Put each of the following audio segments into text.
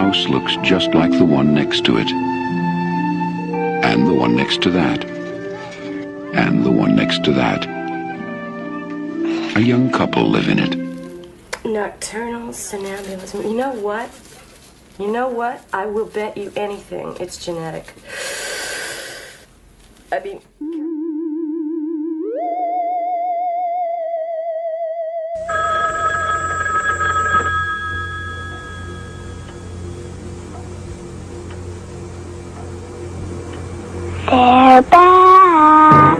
house looks just like the one next to it. And the one next to that. And the one next to that. A young couple live in it. Nocturnal somnambulism. You know what? You know what? I will bet you anything it's genetic. I mean... They're back.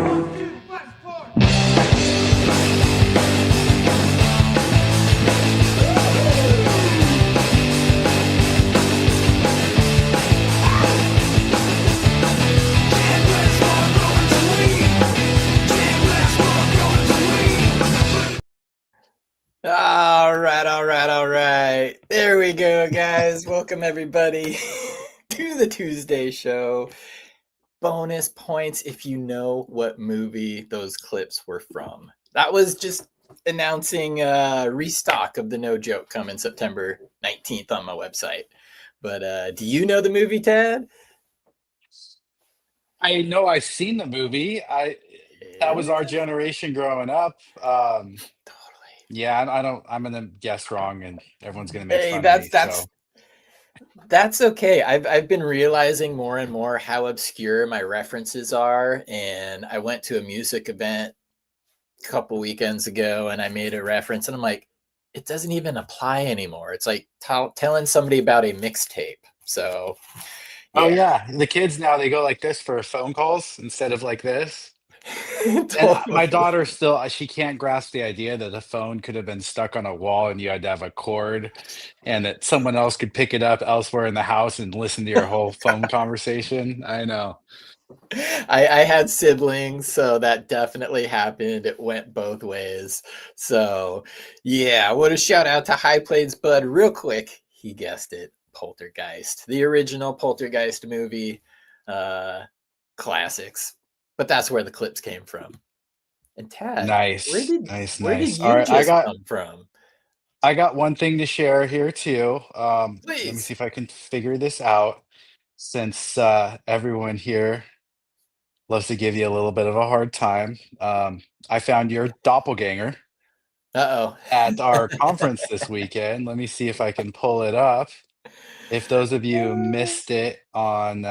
All right. There we go, guys. Welcome, everybody, to the Tuesday show. Bonus points if you know what movie those clips were from. That was just announcing a restock of the No Joke coming September 19th on my website. But do you know the movie, Tad? I know I've seen the movie. That was our generation growing up. Totally. Yeah, I'm gonna guess wrong, and everyone's gonna make Hey, fun of me. So that's okay. I've been realizing more and more how obscure my references are, and I went to a music event a couple weekends ago, and I made a reference, and I'm like, it doesn't even apply anymore. It's like telling somebody about a mixtape. So, oh yeah, the kids now they go like this for phone calls instead of like this. And my Totally. daughter still she can't grasp the idea that a phone could have been stuck on a wall and you had to have a cord, and that someone else could pick it up elsewhere in the house and listen to your whole phone conversation. I know. I had siblings, so that definitely happened. It went both ways. So, yeah, what a shout out to High Plains Bud real quick. He guessed it. Poltergeist, the original Poltergeist movie, classics. But that's where the clips came from. And Tad, where Nice, did nice, where did nice. All you right, just come from? I got one thing to share here too. Let me see Please. if I can figure this out, since everyone here loves to give you a little bit of a hard time. I found your doppelganger Uh-oh. at our conference this weekend. Let me see if I can pull it up. If those of you missed it on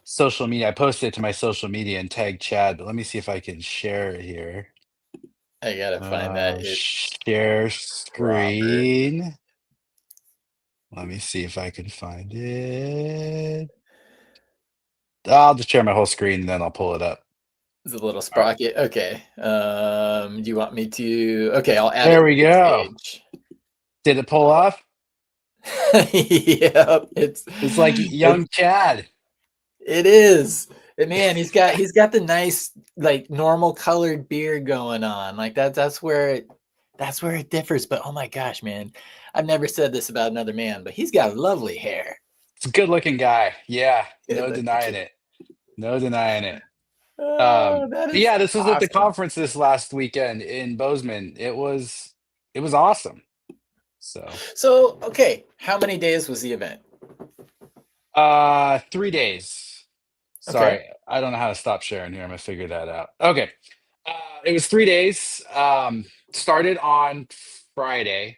social media, I posted it to my social media and tagged Chad, but let me see if I can share it here. I gotta find that. It's Share Robert. screen. Let me see if I can find it. I'll just share my whole screen and then I'll pull it up. It's a little All right. sprocket. Okay. Do you want me to? Okay, I'll add it There to we the go. page. Did it pull off? Yep, It's like young Chad. it is. And man, he's got the nice like normal colored beard going on. Like that's where it differs. But oh my gosh, man, I've never said this about another man, but he's got lovely hair. It's a good looking guy. Yeah, Good no looking denying kid. it. No denying it. Oh, that But is yeah, this was at the awesome. conference this last weekend in Bozeman. It was awesome. So So, okay, how many days was the event? 3 days. Okay. Sorry, I don't know how to stop sharing here. I'm gonna figure that out. Okay. It was 3 days. Started on Friday,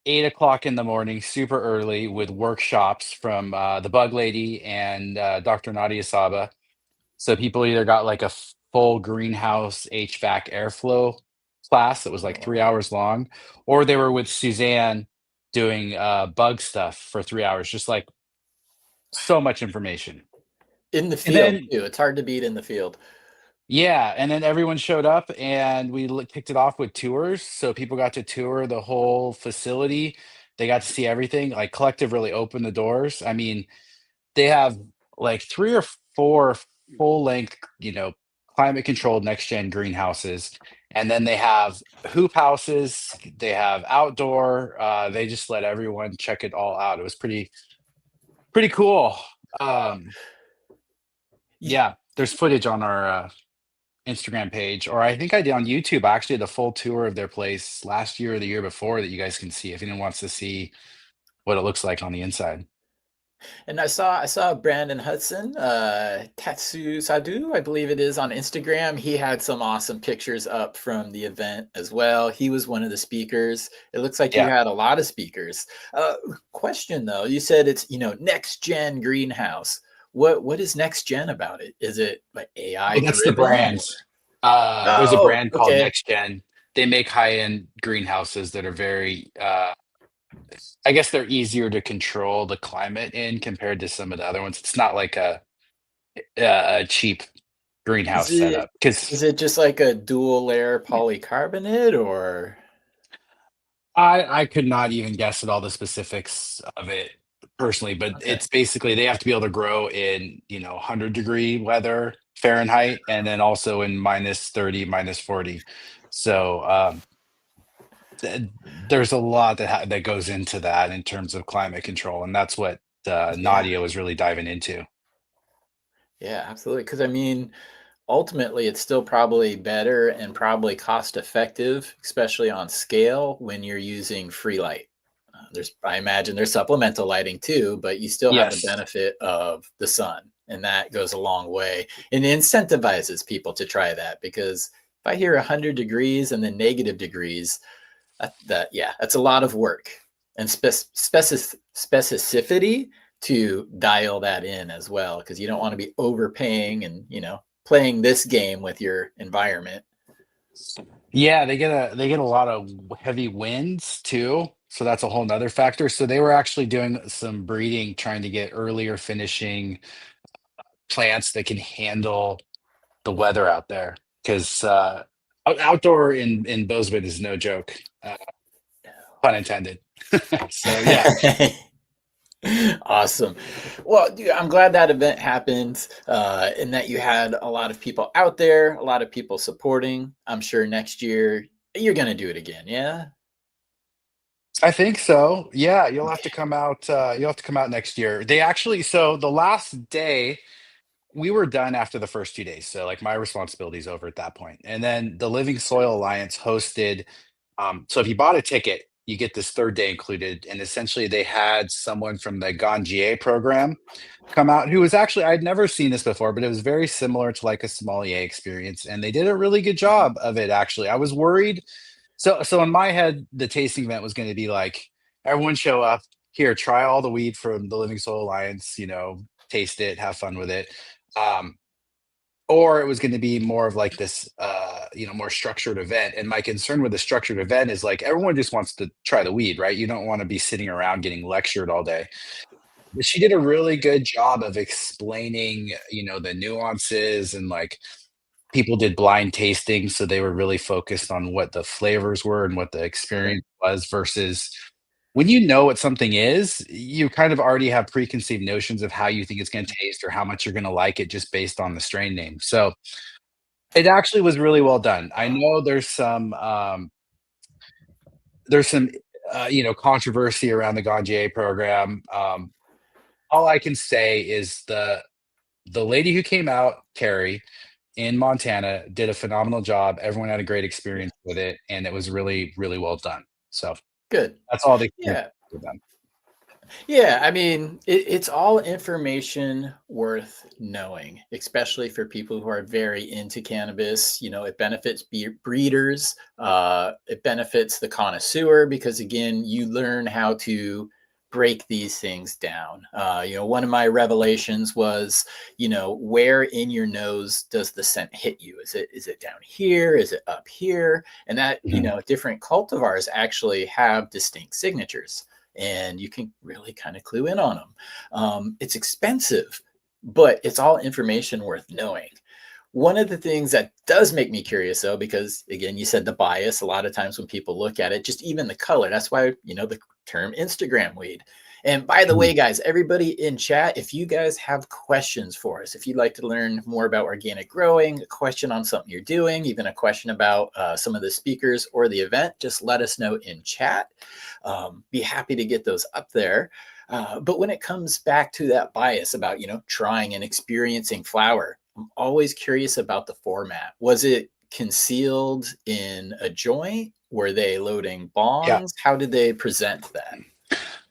8 o'clock in the morning, super early, with workshops from the Bug Lady and Dr. Nadia Saba. So people either got like a full greenhouse HVAC airflow class that was like 3 hours long, or they were with Suzanne doing bug stuff for 3 hours, just like so much information. In the And field then too. It's hard to beat in the field. yeah, and then everyone showed up and we kicked it off with tours. So people got to tour the whole facility. They got to see everything. Like Collective really opened the doors. I mean, they have like three or four full length, climate controlled next gen greenhouses. And then they have hoop houses, they have outdoor, they just let everyone check it all out. It was pretty cool. Um, Ye- yeah, there's footage on our Instagram page, or I think I did on YouTube. I actually did a full tour of their place last year or the year before that you guys can see if anyone wants to see what it looks like on the inside. And I saw Brandon Hudson, Tatsu Sadhu, I believe it is, on Instagram. He had some awesome pictures up from the event as well. He was one of the speakers. It looks like you Yeah. had a lot of speakers. Question though, you said it's next gen greenhouse. What is next gen about it? Is it like AI Well, that's the driven? brand. There's a Oh, brand called okay. Next Gen. They make high-end greenhouses that are very, I guess they're easier to control the climate in compared to some of the other ones. It's not like a cheap Is greenhouse it setup because is it just like a dual layer polycarbonate or I could not even guess at all the specifics of it personally, but okay. it's basically they have to be able to grow in, 100-degree weather Fahrenheit, and then also in -30, -40. So, there's a lot that goes into that in terms of climate control, and that's what, Yeah. Nadia was really diving into. Yeah, absolutely. Because I mean, ultimately, it's still probably better and probably cost effective, especially on scale when you're using free light. I imagine there's supplemental lighting too, but you still have the Yes. benefit of the sun, and that goes a long way. And it incentivizes people to try that because if I hear 100 degrees and then negative degrees, yeah, that's a lot of work and specificity to dial that in as well because you don't want to be overpaying and playing this game with your environment. Yeah, they get a lot of heavy winds too, so that's a whole 'nother factor. So they were actually doing some breeding, trying to get earlier finishing plants that can handle the weather out there. 'Cause, outdoor in Bozeman is no joke, pun intended. So, yeah. Awesome. Well, dude, I'm glad that event happened and that you had a lot of people out there, a lot of people supporting. I'm sure next year you're going to do it again. Yeah. I think so. Yeah, Okay. you'll have to come out next year. They actually so the last day we were done after the first 2 days, so, like, my responsibility is over at that point, and then the Living Soil Alliance hosted, so if you bought a ticket, you get this 3rd day included, and essentially they had someone from the Ganjier program come out who was actually I'd never seen this before, but it was very similar to, like, a sommelier experience, and they did a really good job of it, actually. I was worried so in my head, the tasting event was gonna be like, everyone show up, here, try all the weed from the Living Soul Alliance, taste it, have fun with it. Um, or it was gonna be more of like this, more structured event. And my concern with the structured event is like everyone just wants to try the weed, right? You don't wanna be sitting around getting lectured all day. But she did a really good job of explaining, the nuances and like people did blind tasting, so they were really focused on what the flavors were and what the Okay. experience was versus when you know what something is, you kind of already have preconceived notions of how you think it's gonna taste or how much you're gonna like it just based on the strain name. So, it actually was really well done. I know there's some, controversy around the Ganjier program. All I can say is the lady who came out, Carrie, in Montana, did a phenomenal job. Everyone had a great experience with it, and it was really, really well done. So Good. that's all the experience Yeah. with them. Yeah, I mean, it's all information worth knowing, especially for people who are very into cannabis. It benefits breeders, it benefits the connoisseur because, again, you learn how to break these things down. One of my revelations was, where in your nose does the scent hit you? Is it down here? Is it up here? And that, Mhm. different cultivars actually have distinct signatures and you can really kind of clue in on them. It's expensive, but it's all information worth knowing. One of the things that does make me curious, though, because again, you said the bias, a lot of times when people look at it, just even the color, that's why, the term Instagram weed. And by the Mhm. way, guys, everybody in chat, if you guys have questions for us, if you'd like to learn more about organic growing, a question on something you're doing, even a question about some of the speakers or the event, just let us know in chat. Be happy to get those up there. But when it comes back to that bias about, trying and experiencing flower, I'm always curious about the format. Was it concealed in a joint? Were they loading Yeah. bongs? How did they present that?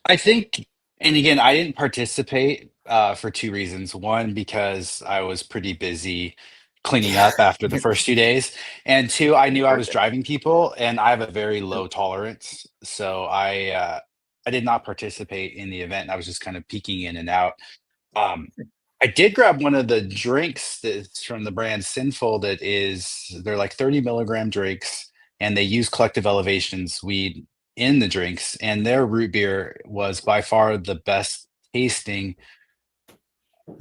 I think, and again, I didn't participate for two reasons. One, because I was pretty busy cleaning up after the first 2 days, and two, I knew I was Perfect. driving people, and I have a very low tolerance, so I did not participate in the event. I was just kind of peeking in and out. Um, I did grab one of the drinks that's from the brand Sinful. They're like 30 milligram drinks, and they use Collective Elevations weed in the drinks. And their root beer was by far the best tasting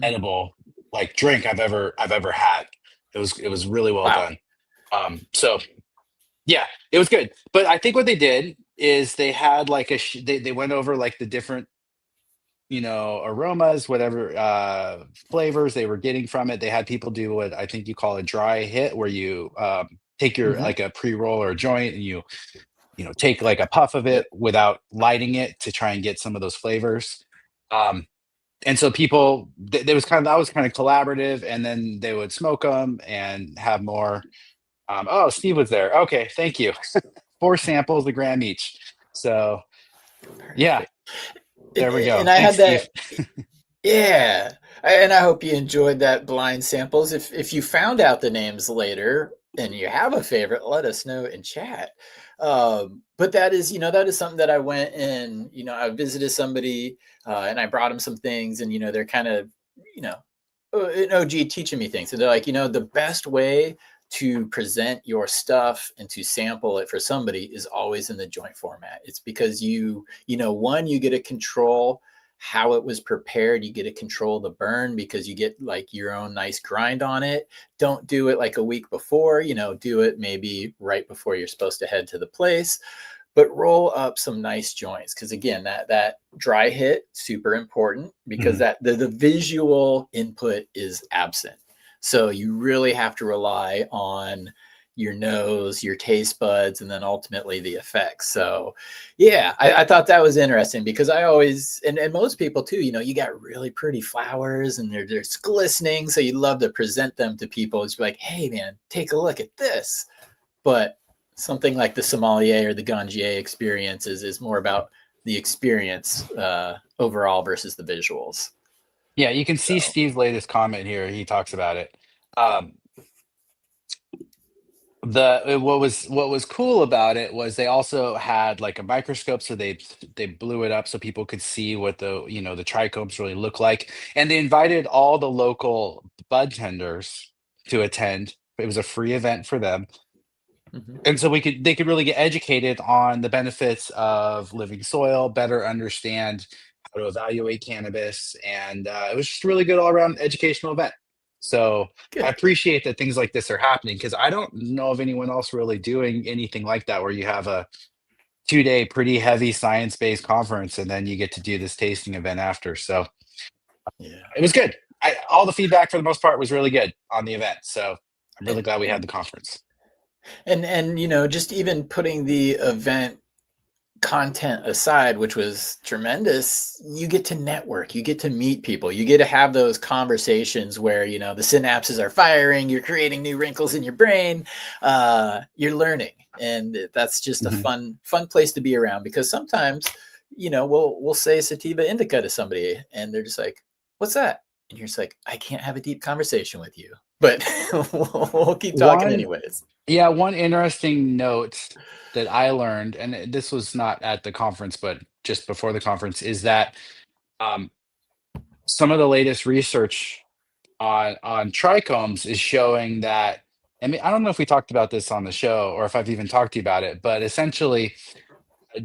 edible like drink I've ever had. It was really well Wow. done. So yeah, it was good. But I think what they did is they had like they went over like the different aromas, whatever flavors they were getting from it. They had people do what I think you call a dry hit, where you take your Hmm. like a pre-roll or a joint, and you take like a puff of Yep. it without lighting it to try and get some of those flavors. Um, and so people, there was kind of that was kind of collaborative, and then they would smoke them and have more. Oh, Steve was there. Okay, thank you. 4 samples, a gram each. So yeah, Perfect. there we go. And I Thanks, had Steve. that. Yeah, and I hope you enjoyed that blind samples. If you found out the names later and you have a favorite, let us know in chat. But that is, that is something that I went and I visited somebody and I brought them some things, and they're kind of you know an OG teaching me things. So they're like, the best way to present your stuff and to sample it for somebody is always in the joint format. It's because one, you get to control how it was prepared. You get to control the burn because you get like your own nice grind on it. Don't do it like a week before, do it maybe right before you're supposed to head to the place, but roll up some nice joints. Because again, that dry hit, super important, because Mhm. that the visual input is absent. So you really have to rely on your nose, your taste buds, and then ultimately the effects. So yeah, I thought that was interesting because I always, and most people too, you got really pretty flowers and they're just glistening. So you love to present them to people. It's like, hey man, take a look at this. But something like the sommelier or the ganjier experience is more about the experience overall versus the visuals. Yeah, you can see So Steve's latest comment here. He talks about it. Um, what was cool about it was they also had like a microscope, so they blew it up so people could see what the trichomes really look like, and they invited all the local bud tenders to attend. It was a free event for them, mhm. and so they could really get educated on the benefits of living soil, better understand how to evaluate cannabis, and it was just a really good all around educational event. So I Good. appreciate that things like this are happening, because I don't know of anyone else really doing anything like that, where you have a 2 day pretty heavy science based conference, and then you get to do this tasting event after. So Yeah. it was good. All the feedback for the most part was really good on the event. So I'm really glad we had And the conference. just even putting the event content aside, which was tremendous, you get to network, you get to meet people, you get to have those conversations where the synapses are firing, you're creating new wrinkles in your brain, you're learning, and that's just a Mhm. fun place to be around. Because sometimes we'll say sativa indica to somebody and they're just like, what's that? And you're just like, I can't have a deep conversation with you, but we'll keep talking One anyways. Yeah, one interesting note that I learned, and this was not at the conference, but just before the conference, is that um, some of the latest research on trichomes is showing that. I mean, I don't know if we talked about this on the show or if I've even talked to you about it, but essentially, uh,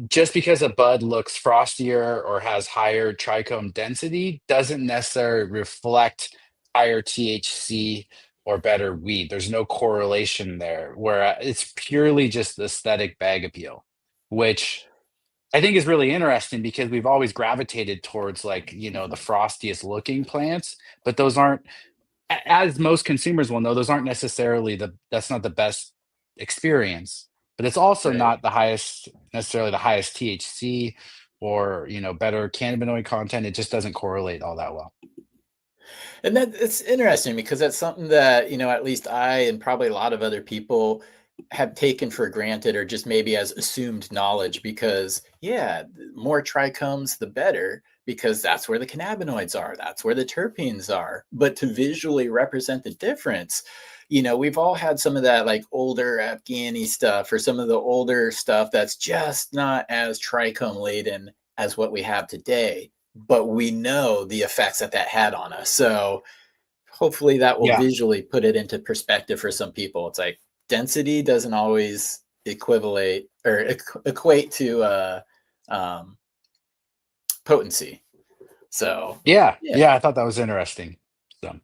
just because a bud looks frostier or has higher trichome density doesn't necessarily reflect higher THC or better weed. There's no correlation there, where it's purely just aesthetic bag appeal, which I think is really interesting, because we've always gravitated towards like, the frostiest looking plants, but those aren't, as most consumers will know, those aren't necessarily that's not the best experience, but it's also Right. not necessarily the highest THC or, better cannabinoid content. It just doesn't correlate all that well. And that it's interesting because that's something that, at least I and probably a lot of other people have taken for granted or just maybe as assumed knowledge, because more trichomes the better, because that's where the cannabinoids are, that's where the terpenes are. But to visually represent the difference, we've all had some of that like older Afghani stuff or some of the older stuff that's just not as trichome laden as what we have today, but we know the effects that had on us. So hopefully that will Yeah. visually put it into perspective for some people. It's like density doesn't always equate to um, potency. So Yeah. yeah, Yeah. I thought that was interesting. So,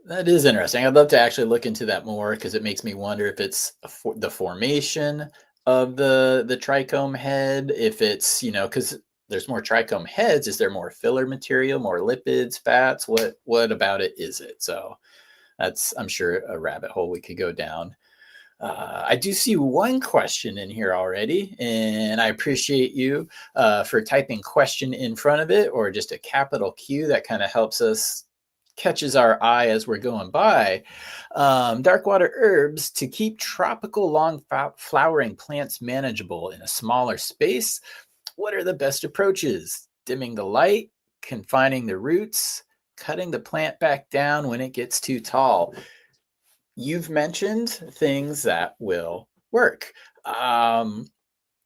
that is interesting. I'd love to actually look into that more, because it makes me wonder if it's the formation of the trichome head, if it's, because there's more trichome heads. Is there more filler material, more lipids, fats? What about it is it? So that's, I'm sure, a rabbit hole we could go down. I do see one question in here already, and I appreciate you for typing question in front of it, or just a capital Q. That kind of helps us, catches our eye as we're going by. Dark water herbs to keep tropical long flowering plants manageable in a smaller space. What are the best approaches? Dimming the light, confining the roots, cutting the plant back down when it gets too tall. You've mentioned things that will work.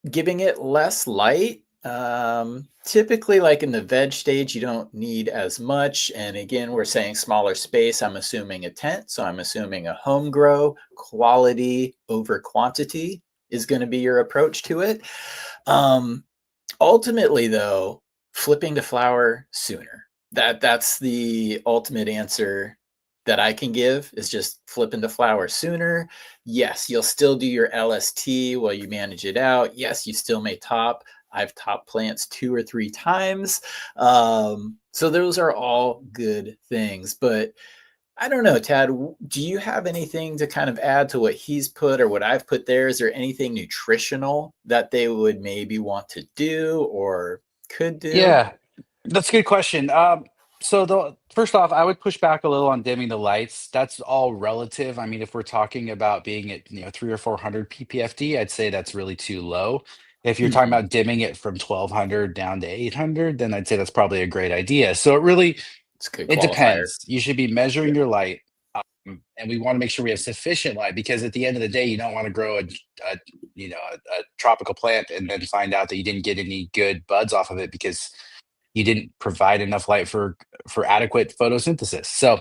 Giving it less light. Typically, like in the veg stage, you don't need as much. And again, we're saying smaller space. I'm assuming a tent. So I'm assuming a home grow, quality over quantity is going to be your approach to it. Ultimately, though, flipping to flower sooner. That's the ultimate answer that I can give, is just flipping to flower sooner. Yes, you'll still do your LST while you manage it out. Yes, you still may top. I've topped plants 2 or 3 times. So those are all good things. But I don't know, Tad, do you have anything to kind of add to what he's put or what I've put there? Is there anything nutritional that they would maybe want to do or could do? yeah, that's a good question. So the first off, I would push back a little on dimming the lights. That's all relative. I mean, if we're talking about being at 300 or 400 ppfd, I'd say that's really too low. If you're talking Mhm. about dimming it from 1200 down to 800, then I'd say that's probably a great idea. So It's a good it qualifier. depends. You should be Yeah. measuring your light, and we want to make sure we have sufficient light, because at the end of the day, you don't want to grow a tropical plant and then find out that you didn't get any good buds off of it because you didn't provide enough light for adequate photosynthesis. So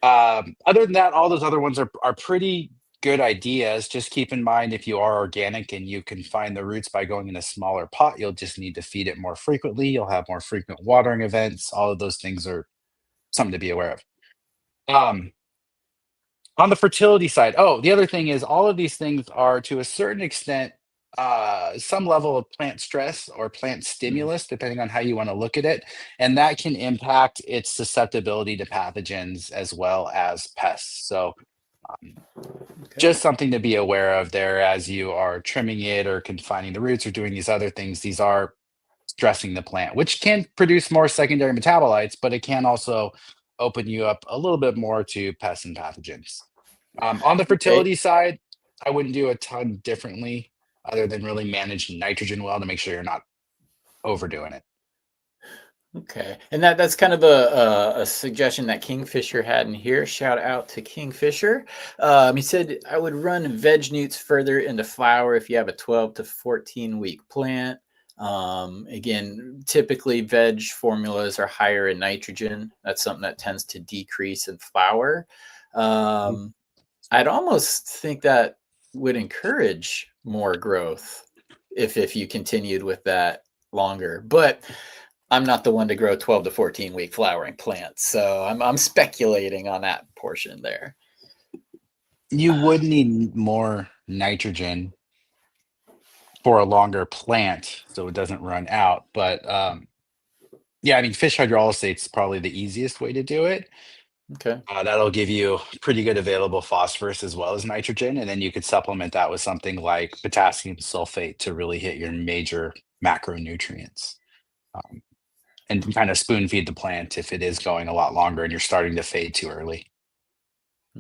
other than that, all those other ones are pretty good ideas. Just keep in mind, if you are organic and you can find the roots by going in a smaller pot, you'll just need to feed it more frequently. You'll have more frequent watering events. All of those things are something to be aware of. Um, on the fertility side, oh, the other thing is all of these things are to a certain extent some level of plant stress or plant Mhm. stimulus, depending on how you want to look at it. And that can impact its susceptibility to pathogens as well as pests. So um, Okay. just something to be aware of there as you are trimming it or confining the roots or doing these other things. These are stressing the plant, which can produce more secondary metabolites, but it can also open you up a little bit more to pests and pathogens. On the Okay. fertility side, I wouldn't do a ton differently other than really manage nitrogen well to make sure you're not overdoing it. Okay. And that's kind of a suggestion that Kingfisher had in here. Shout out to Kingfisher. He said, I would run veg newts further into flower if you have a 12 to 14 week plant. Again, typically veg formulas are higher in nitrogen. That's something that tends to decrease in flower. Um, I'd almost think that would encourage more growth if you continued with that longer. But I'm not the one to grow 12 to 14 week flowering plants, so I'm speculating on that portion there. You would need more nitrogen for a longer plant so it doesn't run out. But yeah, I mean, fish hydrolysate's probably the easiest way to do it. Okay. That'll give you pretty good available phosphorus as well as nitrogen, and then you could supplement that with something like potassium sulfate to really hit your major macronutrients, um, and kind of spoon feed the plant if it is going a lot longer and you're starting to fade too early.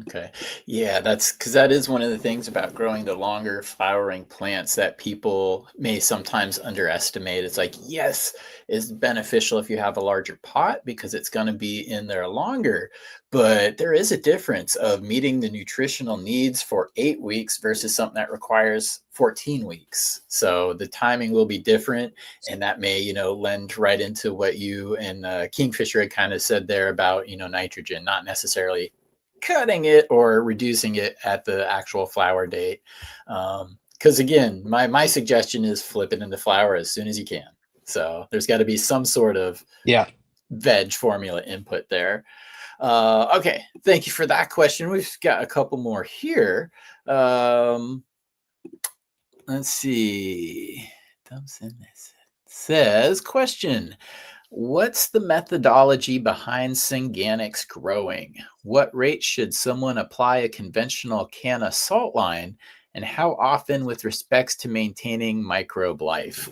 Okay. Yeah, that's because that is one of the things about growing the longer flowering plants that people may sometimes underestimate. It's like, yes, it's beneficial if you have a larger pot because it's going to be in there longer. But there is a difference of meeting the nutritional needs for 8 weeks versus something that requires 14 weeks. So the timing will be different. And that may, lend right into what you and Kingfisher had kind of said there about, nitrogen, not necessarily cutting it or reducing it at the actual flower date. Because again, my suggestion is flip it into flower as soon as you can. So there's got to be some sort of Yeah. veg formula input there. Okay, thank you for that question. We've got a couple more here. Let's see. Dumps in this. Says question. What's the methodology behind Synganics growing? What rate should someone apply a conventional canna salt line, and how often with respects to maintaining microbe life?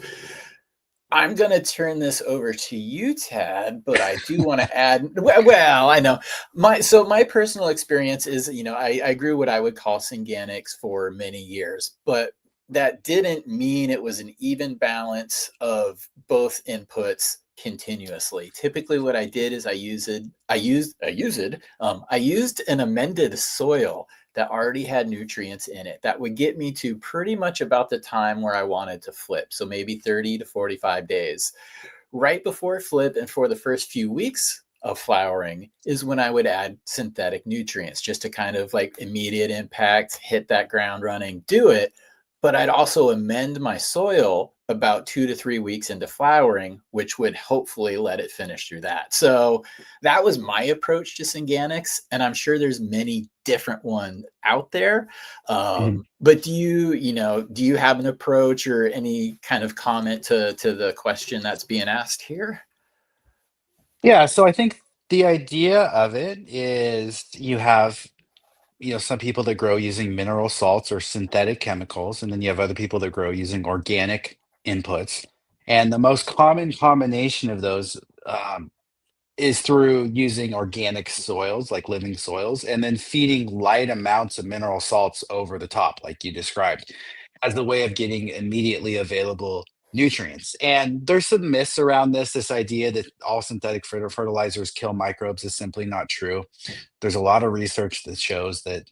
I'm going to turn this over to you, Tad, but I do want to add, well, I know. My personal experience is, I grew what I would call Synganics for many years, but that didn't mean it was an even balance of both inputs continuously. Typically what I did is I used an amended soil that already had nutrients in it that would get me to pretty much about the time where I wanted to flip. So maybe 30 to 45 days. Right before flip and for the first few weeks of flowering is when I would add synthetic nutrients just to kind of like immediate impact, hit that ground running, do it. But I'd also amend my soil about 2 to 3 weeks into flowering, which would hopefully let it finish through that. So that was my approach to Synganics, and I'm sure there's many different ones out there. But do you have an approach or any kind of comment to the question that's being asked here? Yeah, so I think the idea of it is you have, some people that grow using mineral salts or synthetic chemicals, and then you have other people that grow using organic inputs. And the most common combination of those is through using organic soils, like living soils, and then feeding light amounts of mineral salts over the top, like you described, as the way of getting immediately available nutrients. And there's some myths around this. This idea that all synthetic fertilizers kill microbes is simply not true. There's a lot of research that shows that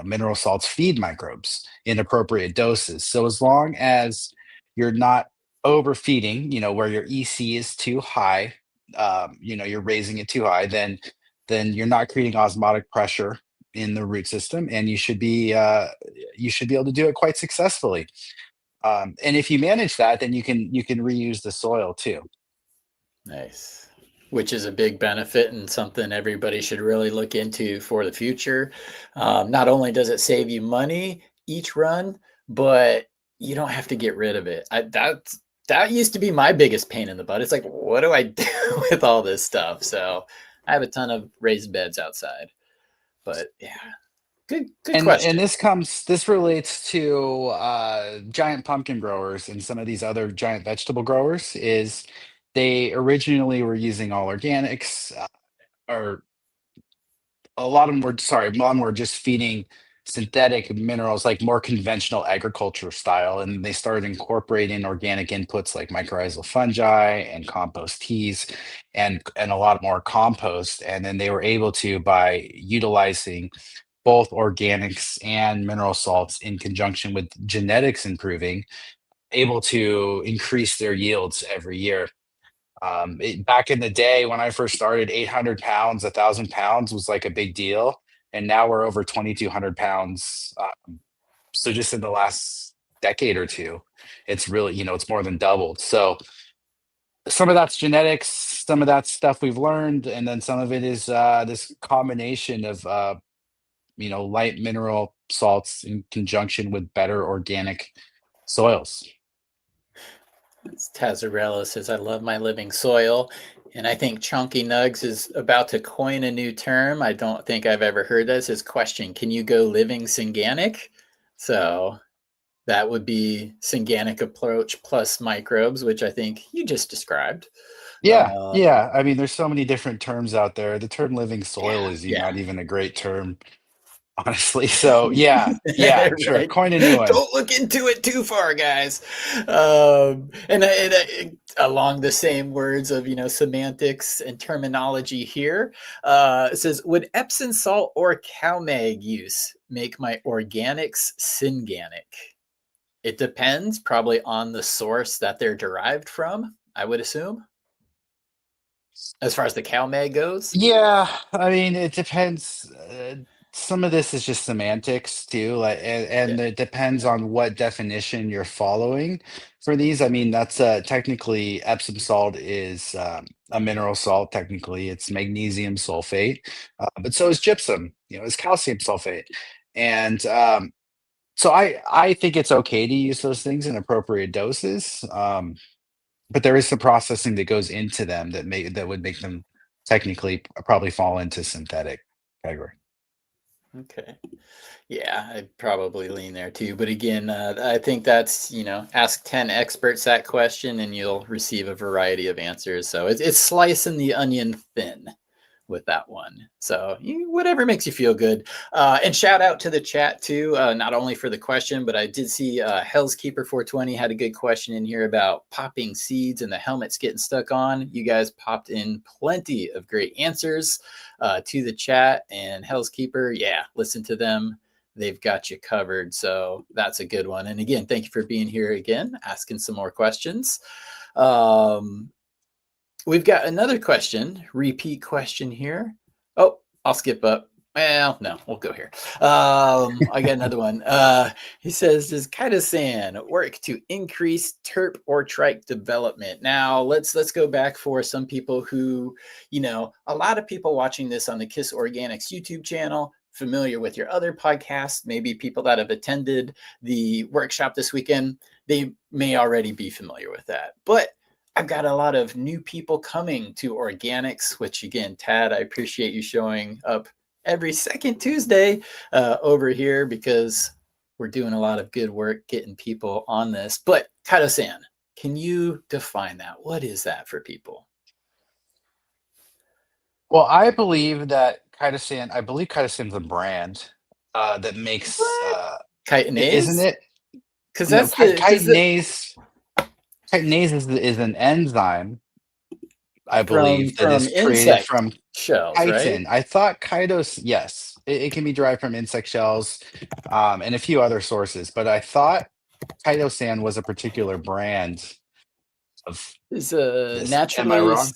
mineral salts feed microbes in appropriate doses. So as long as you're not overfeeding, where your EC is too high, you're raising it too high, then you're not creating osmotic pressure in the root system, and you should be able to do it quite successfully. And if you manage that, then you can reuse the soil too. Nice. Which is a big benefit and something everybody should really look into for the future. Not only does it save you money each run, but you don't have to get rid of it. That used to be my biggest pain in the butt. It's like, what do I do with all this stuff? So I have a ton of raised beds outside. But yeah, good And question. this relates to giant pumpkin growers and some of these other giant vegetable growers. Is they originally were using all organics, or a lot of them were, sorry, a lot of them were just feeding synthetic minerals, like more conventional agriculture style, and they started incorporating organic inputs like mycorrhizal fungi and compost teas, and a lot more compost. And then they were able to, by utilizing both organics and mineral salts in conjunction with genetics improving, able to increase their yields every year. Back in the day when I first started, 800 pounds, 1,000 pounds was like a big deal. And now we're over 2,200 pounds. So just in the last decade or two, it's really, it's more than doubled. So some of that's genetics, some of that stuff we've learned, and then some of it is this combination of, light mineral salts in conjunction with better organic soils. Tazarella says, I love my living soil. And I think Chunky Nugs is about to coin a new term. I don't think I've ever heard this. His question, can you go living Synganic? So that would be Synganic approach plus microbes, which I think you just described. Uh, Yeah. I mean, there's so many different terms out there. The term living soil is yeah. not even a great term, honestly. So yeah, sure. Right. Coin a new one. Don't look into it too far, guys. Along the same words of semantics and terminology here, it says, would Epsom salt or cow mag use make my organics synganic? It depends, probably on the source that they're derived from, I would assume, as far as the cow mag goes. Yeah, I mean, it depends. Some of this is just semantics too, like, Yeah. and it depends on what definition you're following for these. I mean, that's technically Epsom salt is a mineral salt. Technically, it's magnesium sulfate, but so is gypsum. It's calcium sulfate, and so I think it's okay to use those things in appropriate doses. But there is some processing that goes into them that would make them technically probably fall into synthetic category. Okay. Yeah, I'd probably lean there too. But again, I think that's, ask 10 experts that question and you'll receive a variety of answers. So it's slicing the onion thin with that one. So whatever makes you feel good. And shout out to the chat too, not only for the question, but I did see Hell's Keeper 420 had a good question in here about popping seeds and the helmets getting stuck on. You guys popped in plenty of great answers to the chat, and Hell's Keeper, yeah, listen to them. They've got you covered. So that's a good one. And again, thank you for being here again, asking some more questions. We've got another question, repeat question here. Oh, I'll skip up. Well, no, we'll go here. I got another one. He says, does Chitosan work to increase terp or trike development? Now, let's go back for some people who, a lot of people watching this on the KIS Organics YouTube channel, familiar with your other podcasts, maybe people that have attended the workshop this weekend, they may already be familiar with that. But I've got a lot of new people coming to organics, which again, Tad, I appreciate you showing up every second Tuesday over here because we're doing a lot of good work getting people on this. But Chitosan, can you define that? What is that for people? Well, I believe Chitosan's a brand that makes isn't Chitinase? it? Because No, that's chitinase is an enzyme, I from believe, that is created insect from shells, right? chitin. I thought yes, it can be derived from insect shells, and a few other sources, but I thought Chitosan was a particular brand of Is this. Am I naturally, wrong?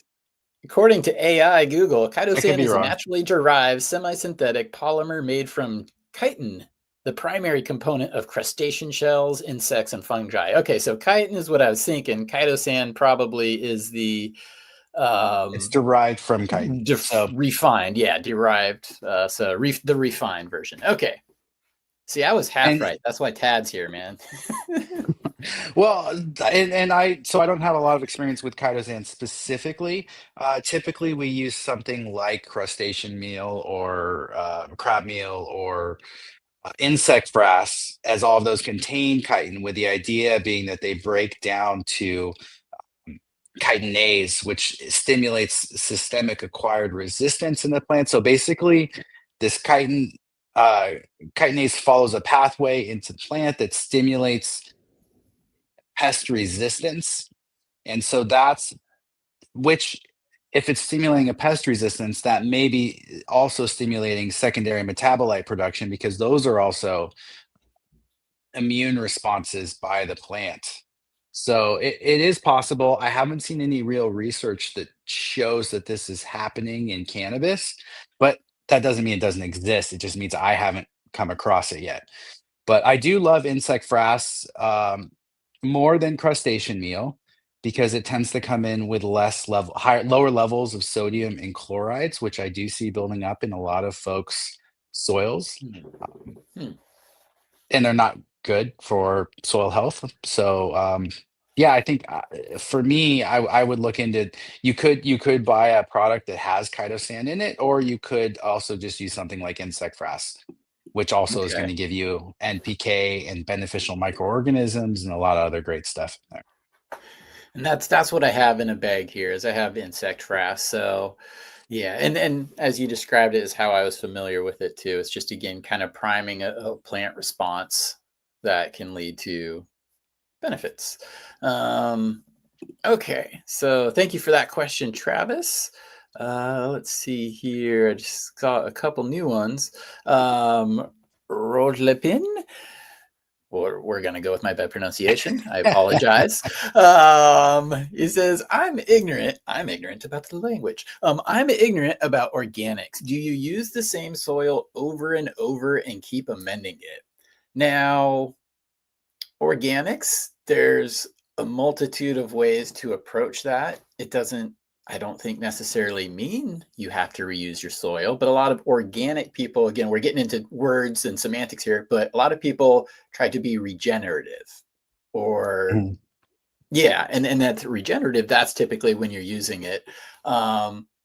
according to AI Google, I could chitosan be is a wrong. naturally derived semi-synthetic polymer made from chitin, the primary component of crustacean shells, insects, and fungi. Okay, so chitin is what I was thinking. Chitosan probably is the It's derived from chitin. So refined, yeah, derived. The refined version. Okay. See, I was half and right. That's why Tad's here, man. well, and I don't have a lot of experience with chitosan specifically. Typically, we use something like crustacean meal or crab meal or insect frass, as all of those contain chitin, with the idea being that they break down to chitinase, which stimulates systemic acquired resistance in the plant. So basically, this uh, chitinase follows a pathway into the plant that stimulates pest resistance. And so that's which, if it's stimulating a pest resistance, that may be also stimulating secondary metabolite production because those are also immune responses by the plant. So it is possible. I haven't seen any real research that shows that this is happening in cannabis, but that doesn't mean it doesn't exist. It just means I haven't come across it yet. But I do love insect frass more than crustacean meal because it tends to come in with lower levels of sodium and chlorides, which I do see building up in a lot of folks' soils. Hmm. And they're not good for soil health. So yeah, I think for me, I would look into you could buy a product that has chitosan in it, or you could also just use something like insect frass, which also is going Okay. to give you NPK and beneficial microorganisms and a lot of other great stuff in there. And that's what I have in a bag here is I have insect frass. So yeah, and as you described it is how I was familiar with it too. It's just again kind of priming a plant response that can lead to benefits. Okay, so thank you for that question, Travis. Let's see here. I just got a couple new ones. Rodlepin, or we're going to go with my bad pronunciation. I apologize. He says, I'm ignorant about the language. I'm ignorant about organics. Do you use the same soil over and over and keep amending it? Now, organics, there's a multitude of ways to approach that. It doesn't, I don't think necessarily mean you have to reuse your soil, but a lot of organic people, again, we're getting into words and semantics here, but a lot of people try to be regenerative or yeah, and that's regenerative. That's typically when you're using it.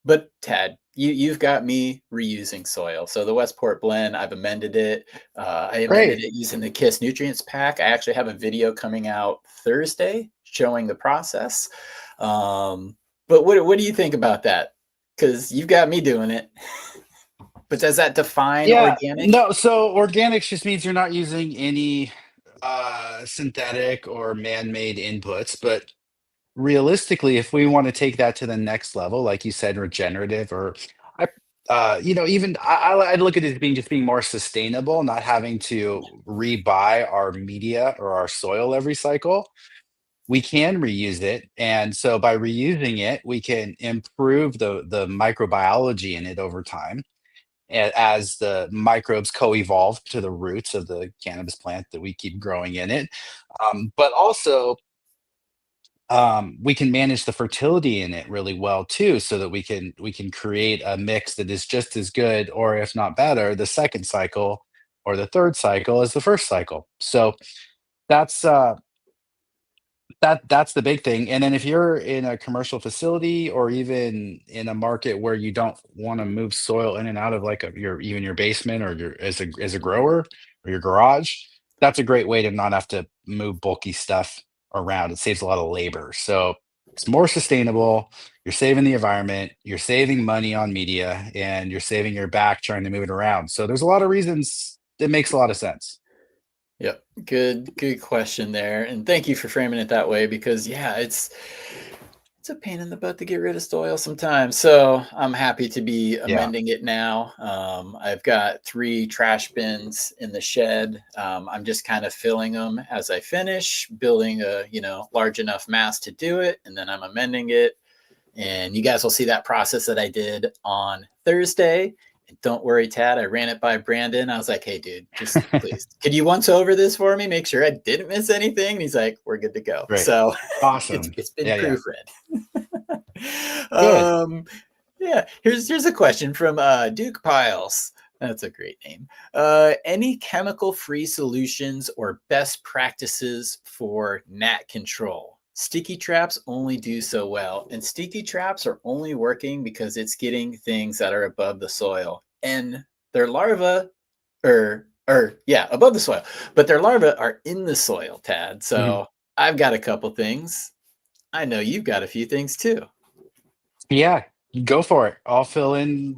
But Tad, you've got me reusing soil. So the Westport Blend, I've amended it. I amended Great. it using the KIS Nutrients Pack. I actually have a video coming out Thursday showing the process. But what do you think about that? Because you've got me doing it. But does that define Yeah, organic? no, so organics just means you're not using any synthetic or man-made inputs, but realistically, if we want to take that to the next level, like you said, regenerative or I even I'd look at it as being just being more sustainable, not having to rebuy our media or our soil every cycle. We can reuse it. And so by reusing it, we can improve the microbiology in it over time as the microbes co-evolve to the roots of the cannabis plant that we keep growing in it. But also, we can manage the fertility in it really well too, so that we can create a mix that is just as good, or if not better, the second cycle or the third cycle as the first cycle. So that's that's the big thing. And then if you're in a commercial facility or even in a market where you don't want to move soil in and out of like your even your basement or your as a grower or your garage, that's a great way to not have to move bulky stuff around. It saves a lot of labor. So it's more sustainable. You're saving the environment, you're saving money on media, and you're saving your back trying to move it around. So there's a lot of reasons it makes a lot of sense. Yep. Good question there. And thank you for framing it that way because yeah, it's a pain in the butt to get rid of soil sometimes. So I'm happy to be Yeah. amending it now. I've got 3 trash bins in the shed. I'm just kind of filling them as I finish, building a large enough mass to do it, and then I'm amending it. And you guys will see that process that I did on Thursday. And don't worry, Tad, I ran it by Brandon. I was like, hey, dude, just please, could you once over this for me? Make sure I didn't miss anything. And he's like, we're good to go. Great. So Awesome. it's been Yeah, yeah. proofread. Good. Yeah, here's a question from Duke Piles. That's a great name. Any chemical-free solutions or best practices for gnat control? Sticky traps only do so well, and sticky traps are only working because it's getting things that are above the soil, and their larvae, or yeah, above the soil, but their larvae are in the soil, Tad. Mhm. So I've got a couple things. I know you've got a few things too. Yeah, go for it. I'll fill in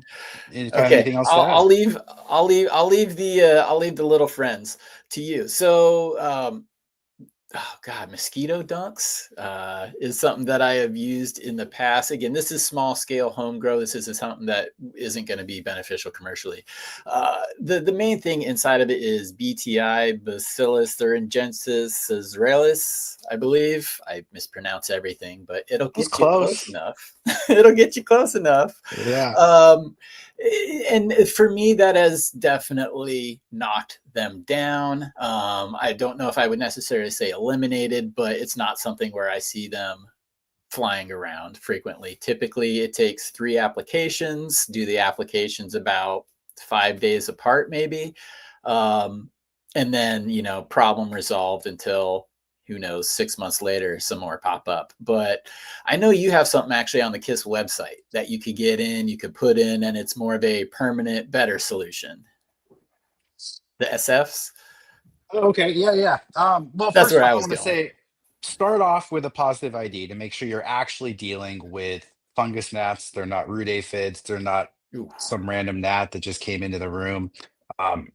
any kind of Okay, anything else to I'll add. leave I'll leave the little friends to you. So oh god, mosquito dunks is something that I have used in the past. Again, this is small scale home grow. This isn't something that isn't going to be beneficial commercially. The main thing inside of it is BTI, Bacillus thuringiensis israelis, I believe. I mispronounce everything, but it'll That was get you close close. enough. It'll get you close enough. Yeah. Um, and for me, that has definitely knocked them down. I don't know if I would necessarily say eliminated, but it's not something where I see them flying around frequently. Typically, it takes 3 applications, do the applications about 5 days apart, maybe. Um, and then, problem resolved until who knows, 6 months later, some more pop up. But I know you have something actually on the KISS website that you could get in, you could put in, and it's more of a permanent, better solution. The SFs. Okay. Yeah, yeah. Well, That's first where off, I I was want to going. say start off with a positive ID to make sure you're actually dealing with fungus gnats. They're not root aphids. They're not Ooh. some random gnat that just came into the room. Um,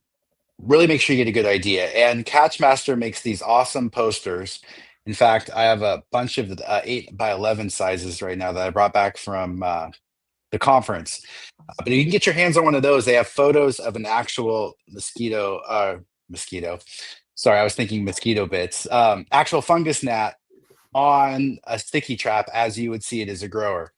really make sure you get a good idea. And Catchmaster makes these awesome posters. In fact, I have a bunch of 8x11 sizes right now that I brought back from the conference. But if you can get your hands on one of those, they have photos of an actual mosquito. Sorry, I was thinking mosquito bits. Actual fungus gnat on a sticky trap as you would see it as a grower.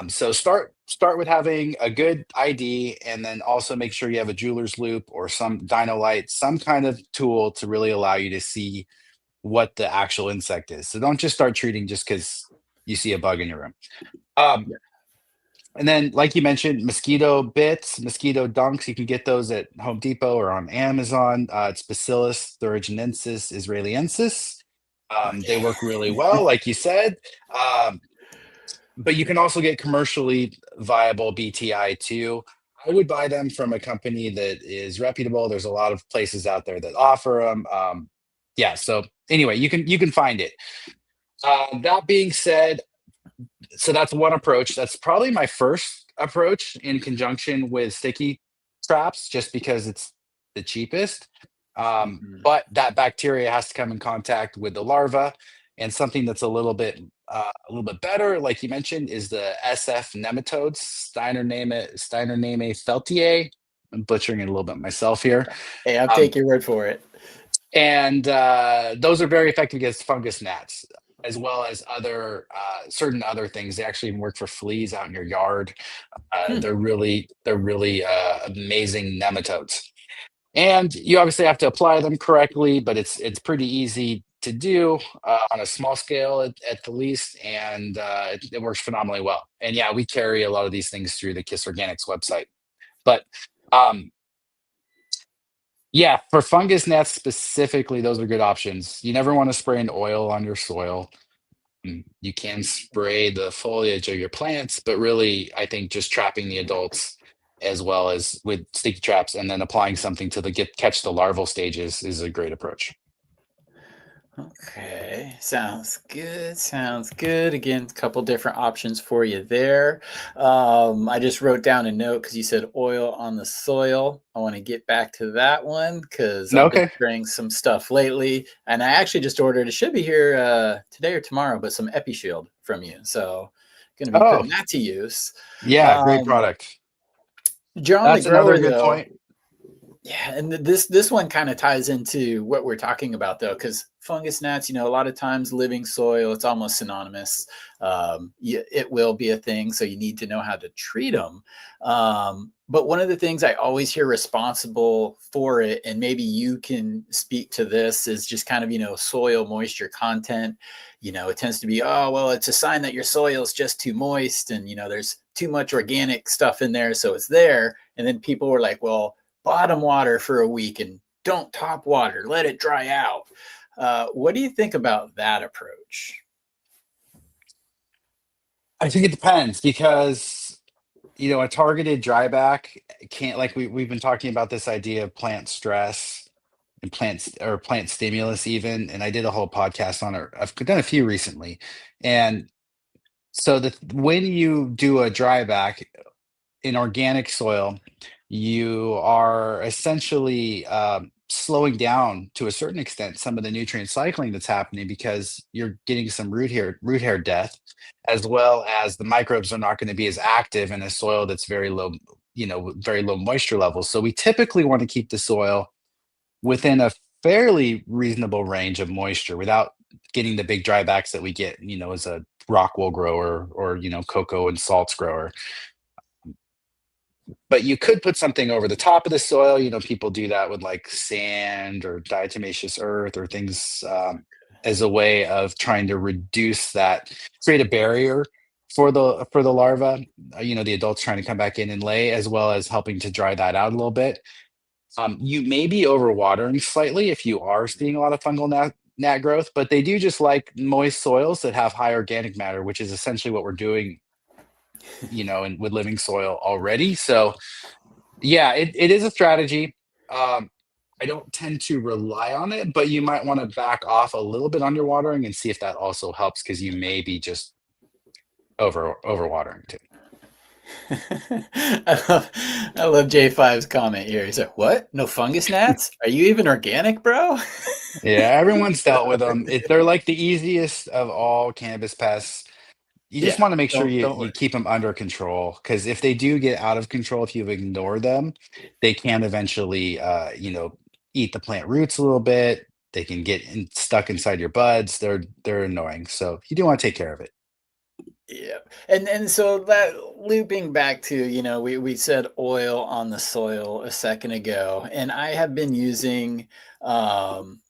So start with having a good ID, and then also make sure you have a jeweler's loop or some dino light, some kind of tool to really allow you to see what the actual insect is. So don't just start treating just because you see a bug in your room. And then, like you mentioned, mosquito bits, mosquito dunks, you can get those at Home Depot or on Amazon. It's Bacillus thuringiensis israeliensis. They work really well, like you said. But you can also get commercially viable BTI too. I would buy them from a company that is reputable. There's a lot of places out there that offer them. Yeah. So anyway, you can find it. That being said, so that's one approach. That's probably my first approach in conjunction with sticky traps, just because it's the cheapest. But that bacteria has to come in contact with the larva, and something that's a little bit better, like you mentioned, is the SF nematodes, Steinername feltiae. I'm butchering it a little bit myself here. Hey, I'll take your word for it. And those are very effective against fungus gnats, as well as other certain other things. They actually work for fleas out in your yard. They're really amazing nematodes. And you obviously have to apply them correctly, but it's pretty easy to do on a small scale at the least, and it works phenomenally well. And yeah, we carry a lot of these things through the KIS Organics website. But yeah, for fungus gnats specifically, those are good options. You never want to spray an oil on your soil. You can spray the foliage of your plants, but really, I think just trapping the adults as well as with sticky traps and then applying something to catch the larval stages is a great approach. Okay, sounds good. Sounds good. Again, a couple different options for you there. I just wrote down a note because you said oil on the soil. I want to get back to that one because I've been spraying some stuff lately, and I actually just ordered. It should be here today or tomorrow, but some Epishield from you. So, going to be putting that to use. Yeah, great product. John, that's the grower, another good point. Yeah, and this one kind of ties into what we're talking about, though, because fungus gnats, a lot of times living soil, it's almost synonymous. It will be a thing, so you need to know how to treat them. But one of the things I always hear responsible for it, and maybe you can speak to this, is just kind of, soil moisture content. It tends to be, oh, well, it's a sign that your soil is just too moist, and, there's too much organic stuff in there, so it's there. And then people were like, well, bottom water for a week and don't top water, let it dry out. What do you think about that approach? I think it depends because, a targeted dryback can't, like we've been talking about this idea of plant stress and plant stimulus even. And I did a whole podcast on it. I've done a few recently. And so when you do a dryback in organic soil, you are essentially slowing down to a certain extent some of the nutrient cycling that's happening because you're getting some root hair death, as well as the microbes are not going to be as active in a soil that's very low moisture levels. So we typically want to keep the soil within a fairly reasonable range of moisture without getting the big drybacks that we get, as a rock wool grower or, cocoa and salts grower. But you could put something over the top of the soil. People do that with like sand or diatomaceous earth or things as a way of trying to reduce that, create a barrier for the larva. The adults trying to come back in and lay, as well as helping to dry that out a little bit. You may be overwatering slightly if you are seeing a lot of fungal gnat growth, but they do just like moist soils that have high organic matter, which is essentially what we're doing and with living soil already. So yeah, it is a strategy. I I don't tend to rely on it, but you might want to back off a little bit on your watering and see if that also helps, because you may be just over watering too. I love J5's comment here. He said, "What? No fungus gnats? Are you even organic, bro?" Yeah, everyone's dealt with them. They're like the easiest of all cannabis pests. You just Yeah, want to make sure don't you worry. keep them under control, because if they do get out of control, if you ignore them, they can eventually, eat the plant roots a little bit. They can get stuck inside your buds. They're annoying. So you do want to take care of it. Yeah. And so that looping back to, we said oil on the soil a second ago, and I have been using um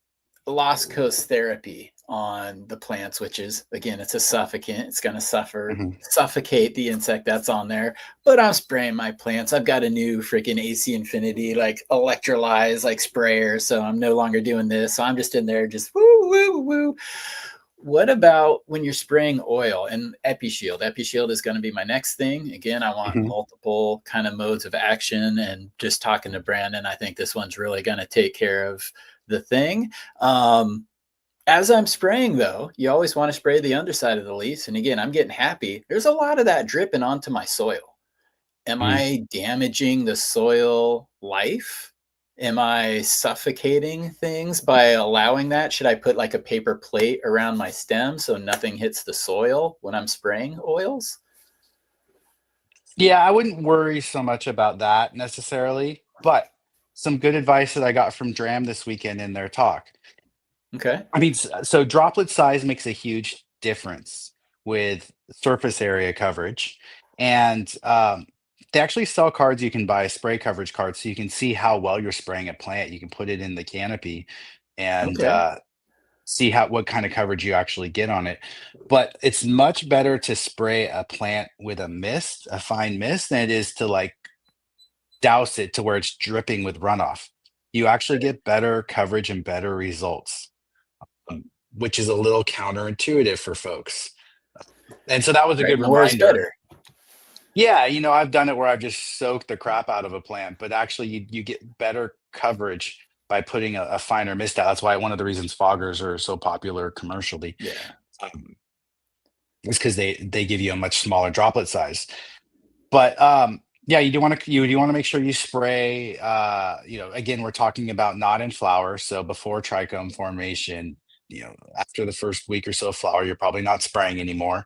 Lost Coast therapy on the plants, which is, again, it's a suffocant. It's going to Mhm. suffocate the insect that's on there. But I'm spraying my plants. I've got a new freaking AC Infinity like electrolyze like sprayer, so I'm no longer doing this. So I'm just in there, just woo woo woo. What about when you're spraying oil and Epishield? Epishield is going to be my next thing. Again, I want Mhm. multiple kind of modes of action. And just talking to Brandon, I think this one's really going to take care of the thing. As I'm spraying, though, you always want to spray the underside of the leaves. And again, I'm getting happy. There's a lot of that dripping onto my soil. Am Mhm. I damaging the soil life? Am I suffocating things by allowing that? Should I put like a paper plate around my stem so nothing hits the soil when I'm spraying oils? Yeah, I wouldn't worry so much about that necessarily, but some good advice that I got from Dram this weekend in their talk. Okay. I mean, so droplet size makes a huge difference with surface area coverage. And they actually sell cards you can buy, spray coverage cards, so you can see how well you're spraying a plant. You can put it in the canopy and Okay. see what kind of coverage you actually get on it. But it's much better to spray a plant with a mist, a fine mist, than it is to like douse it to where it's dripping with runoff. You actually get better coverage and better results, um, which is a little counterintuitive for folks. And so that was a Right. good More is reminder. better. Yeah, I've done it where I've just soaked the crap out of a plant, but actually you get better coverage by putting a finer mist out. That's why one of the reasons foggers are so popular commercially, Yeah. um, is because they give you a much smaller droplet size. But yeah, you do want to make sure you spray. Again, we're talking about not in flower, so before trichome formation. After the first week or so of flower, you're probably not spraying anymore.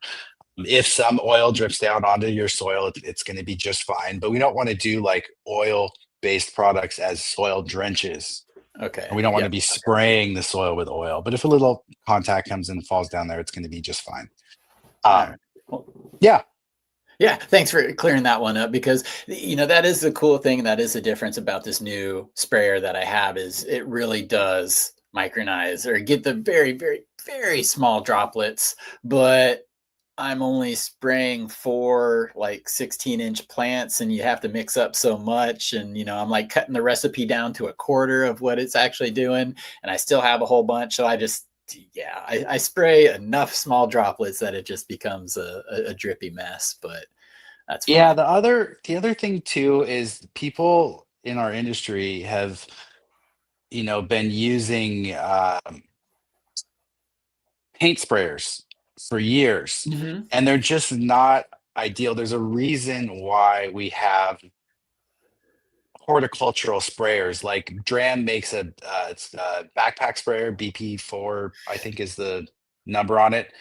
If some oil drips down onto your soil, it's going to be just fine. But we don't want to do like oil-based products as soil drenches. And Okay. we don't want Yeah. to be spraying the soil with oil. But if a little contact comes and falls down there, it's going to be just fine. All right. Well, Yeah. yeah, thanks for clearing that one up because that is the cool thing. That is the difference about this new sprayer that I have is it really does micronize or get the very, very, very small droplets, but I'm only spraying 4 like 16-inch plants and you have to mix up so much. And, I'm like cutting the recipe down to a quarter of what it's actually doing. And I still have a whole bunch. So I spray enough small droplets that it just becomes a drippy mess, but that's Yeah, fine. the other thing too is people in our industry have, been using paint sprayers for years, Hmm. and they're just not ideal. There's a reason why we have horticultural sprayers. Like Dram makes it's a backpack sprayer, BP4, I think is the number on it.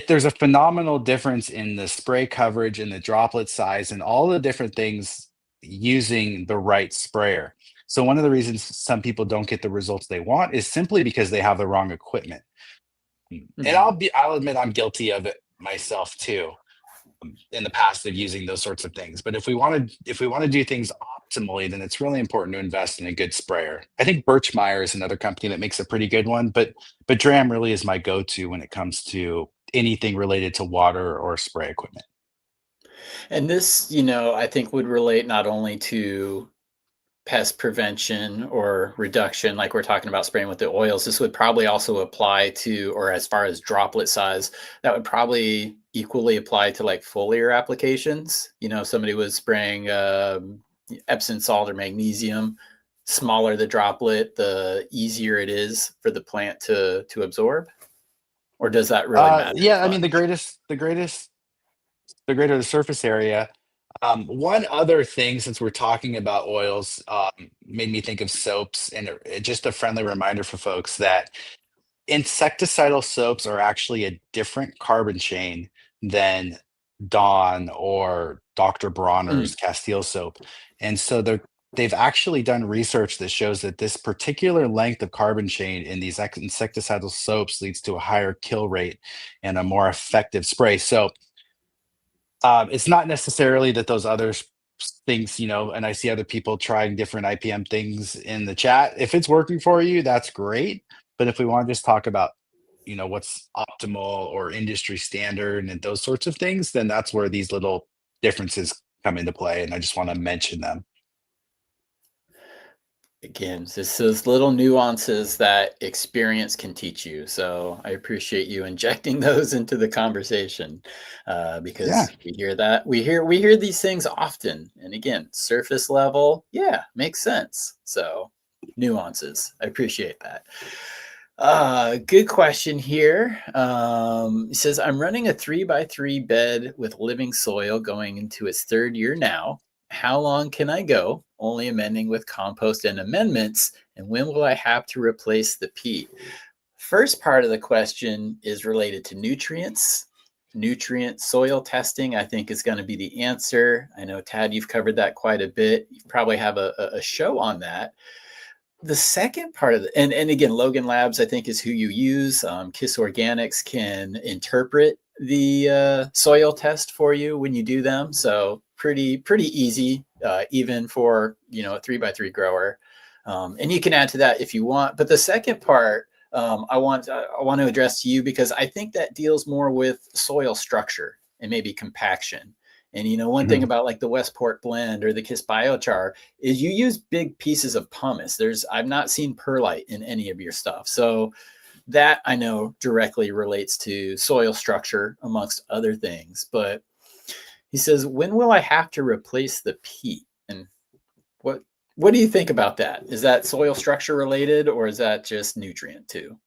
There's a phenomenal difference in the spray coverage and the droplet size and all the different things using the right sprayer. So one of the reasons some people don't get the results they want is simply because they have the wrong equipment. And Hmm. I'll admit I'm guilty of it myself too, in the past of using those sorts of things. But if we want to do things optimally, then it's really important to invest in a good sprayer. I think Birchmeyer is another company that makes a pretty good one, but Dram really is my go-to when it comes to anything related to water or spray equipment. And this, I think would relate not only to pest prevention or reduction, like we're talking about spraying with the oils, this would probably also apply to, or as far as droplet size, that would probably equally apply to like foliar applications. If somebody was spraying Epsom salt or magnesium, smaller the droplet, the easier it is for the plant to absorb? Or does that really matter as Yeah, I mean, much? the greater the surface area. One other thing, since we're talking about oils, made me think of soaps, and just a friendly reminder for folks that insecticidal soaps are actually a different carbon chain than Dawn or Dr. Mm, Bronner's Castile soap. And so they've actually done research that shows that this particular length of carbon chain in these insecticidal soaps leads to a higher kill rate and a more effective spray. So it's not necessarily that those other things, and I see other people trying different IPM things in the chat. If it's working for you, that's great. But if we want to just talk about, what's optimal or industry standard and those sorts of things, then that's where these little differences come into play. And I just want to mention them. again, it's those little nuances that experience can teach you. So I appreciate you injecting those into the conversation, Yeah. because we hear these things often. And again, surface level, yeah, makes sense. So nuances, I appreciate that. Good question here. It says, I'm running a 3x3 bed with living soil going into its third year now. How long can I go? Only amending with compost and amendments. And when will I have to replace the peat? First part of the question is related to nutrients. Nutrient soil testing, I think, is going to be the answer. I know, Tad, you've covered that quite a bit. You probably have a show on that. The second part of and again, Logan Labs, I think, is who you use. KIS Organics can interpret the soil test for you when you do them. So pretty easy, even for a 3x3 grower. And you can add to that if you want. But the second part, I want to address to you, because I think that deals more with soil structure and maybe compaction. And one thing about like the Westport Blend or the KIS Biochar is you use big pieces of pumice. I've not seen perlite in any of your stuff. So that I know directly relates to soil structure amongst other things. But he says, when will I have to replace the peat? And what do you think about that? Is that soil structure related, or is that just nutrient too?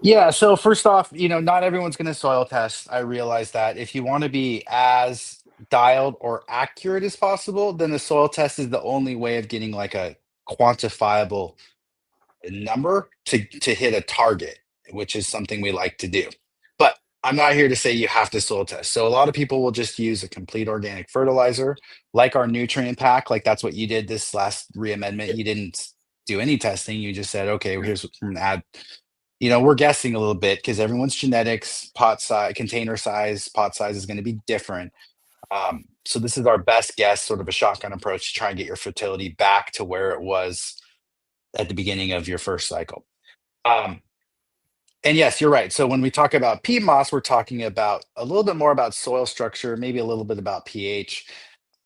Yeah, so first off, not everyone's going to soil test. I realize that. If you want to be as dialed or accurate as possible, then the soil test is the only way of getting like a quantifiable number to hit a target, which is something we like to do. But I'm not here to say you have to soil test. So a lot of people will just use a complete organic fertilizer, like our nutrient pack. Like that's what you did this last reamendment. You didn't do any testing. You just said, okay, well, here's what we're gonna add. We're guessing a little bit because everyone's genetics, pot size, container size, pot size is going to be different. So this is our best guess, sort of a shotgun approach to try and get your fertility back to where it was at the beginning of your first cycle. And yes, you're right. So when we talk about peat moss, we're talking about a little bit more about soil structure, maybe a little bit about pH.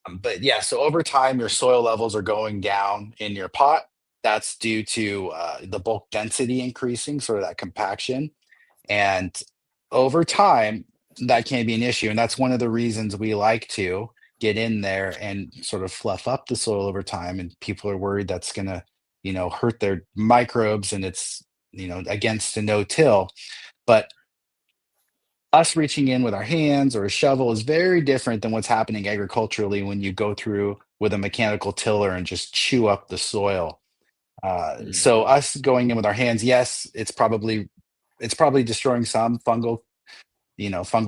But yeah, so over time, your soil levels are going down in your pot. That's due to the bulk density increasing, sort of that compaction. And over time, that can be an issue. And that's one of the reasons we like to get in there and sort of fluff up the soil over time. And people are worried that's going to, hurt their microbes, and it's, against a no-till. But us reaching in with our hands or a shovel is very different than what's happening agriculturally when you go through with a mechanical tiller and just chew up the soil. So us going in with our hands, yes, it's probably destroying some fungal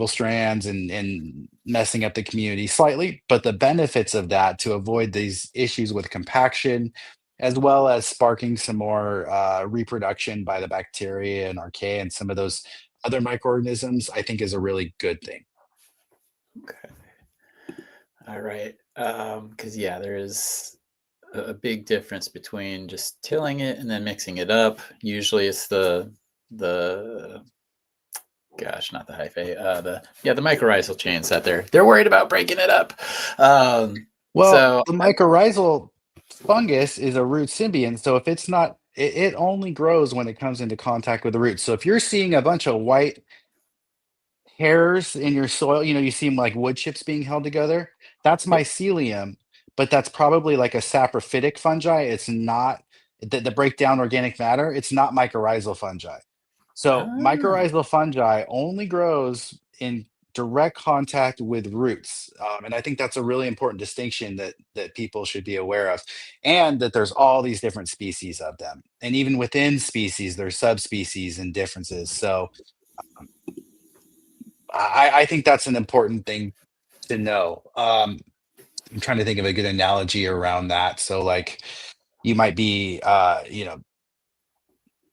strands and messing up the community slightly. But the benefits of that, to avoid these issues with compaction, as well as sparking some more reproduction by the bacteria and archaea and some of those other microorganisms, I think is a really good thing. Okay. All right. Because there is a big difference between just tilling it and then mixing it up. Usually it's the not the hyphae, the mycorrhizal chains that they're worried about breaking it up. Well, the mycorrhizal fungus is a root symbiont, so if it's not, it only grows when it comes into contact with the roots. So if you're seeing a bunch of white hairs in your soil, you see them like wood chips being held together, that's mycelium. but that's probably like a saprophytic fungi. It's not the break down organic matter. It's not mycorrhizal fungi. So Ah, mycorrhizal fungi only grows in direct contact with roots, and I think that's a really important distinction that people should be aware of, and that there's all these different species of them, and even within species, there's subspecies and differences. So I think that's an important thing to know. I'm trying to think of a good analogy around that. So like you might be